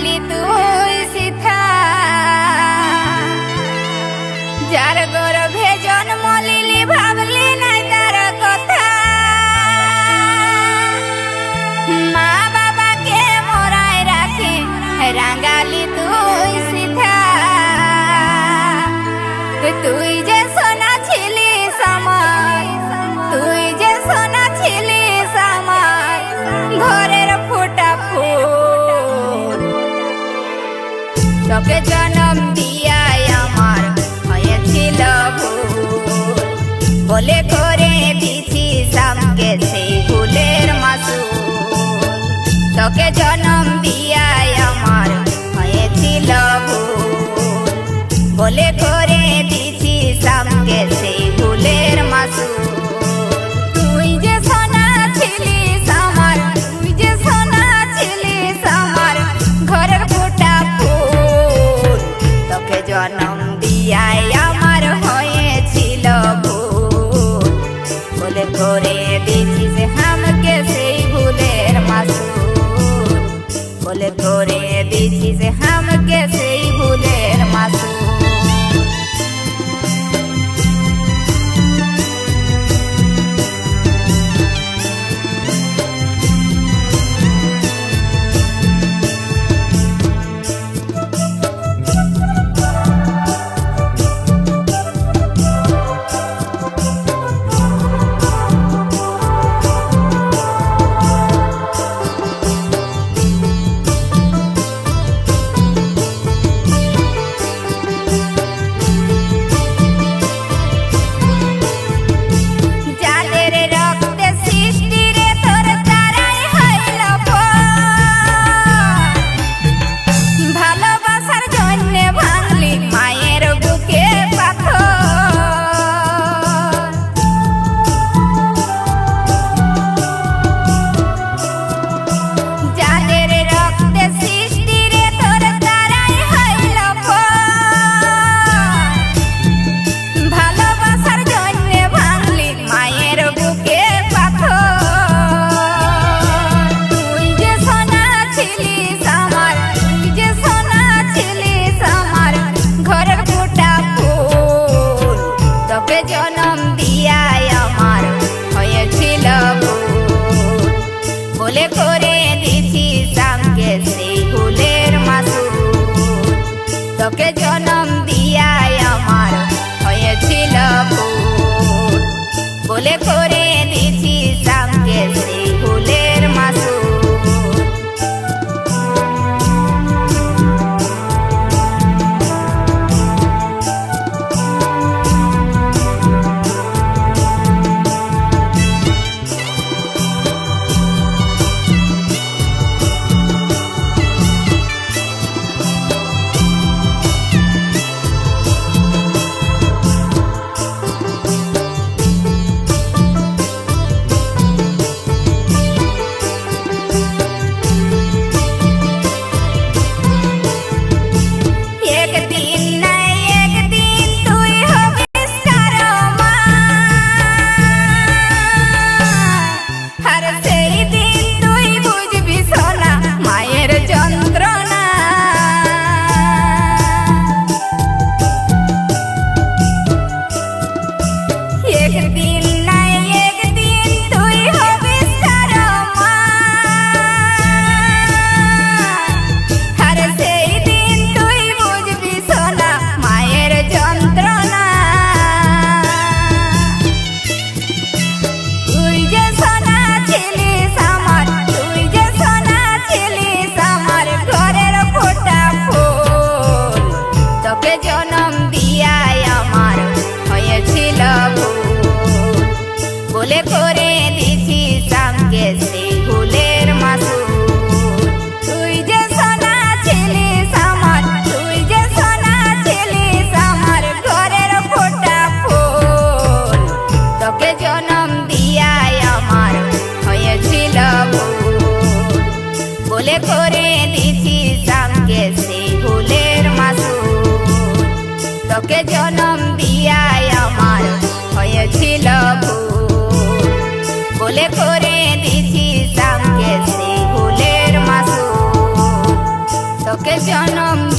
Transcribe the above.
রাঙালি তুই সিথা যার গর্ভে জন্ম লিলি ভাবলি নাই তার কথা মা বাবাকে মোরাই রাখি রাঙালি তুই সিথা তুই যে সোনা ছিলিস আমার তুই যে সোনা ছিলিস আমার ঘরের ফোটা ফুল তোকে জন্ম দিয়াই আমার হয়েছিল ভুল বলে করে দিছিস আমাকে সেই ভুলের মাসুল তোকে জন্ম দিয়াই আমার হয়েছিল ভুল বলে করে দিছিস আমাকে সেই ভুলের মাসুল তুই যে সোনা ছিলিস আমার তুই যে সোনা ছিলিস আমার ঘরের ফোটা ফুল তোকে জন্ম দিয়াই আমার হয়েছিল ভুল বলে করে দিছিস আমাকে সেই ভুলের মাসুল বলে করে দিছিস আমাকে সেই ভুলের মাসুল বলে করে দিছিস আমাকে সেই ভুলের মাসুল তোকে জন্ম দিয়াই আমার হয়েছিল ভুল বলে করে দিছিস আমাকে সেই ভুলের মাসুল বলে করে দিছিস আমাকে সেই ভুলের মাসুল তুই যে সোনা ছিলিস আমার তুই যে সোনা ছিলিস আমার ঘরের ফোটা ফুল তোকে জন্ম দিয়াই আমার হয়েছিল ভুল বলে করে দিছিস আমাকে সেই ভুলের মাসুল তোকে জন্ম দিয়াই আমার হয়েছিল ভুল বলে করে দিছিস আমাকে সেই ভুলের মাসুল তোকে জনম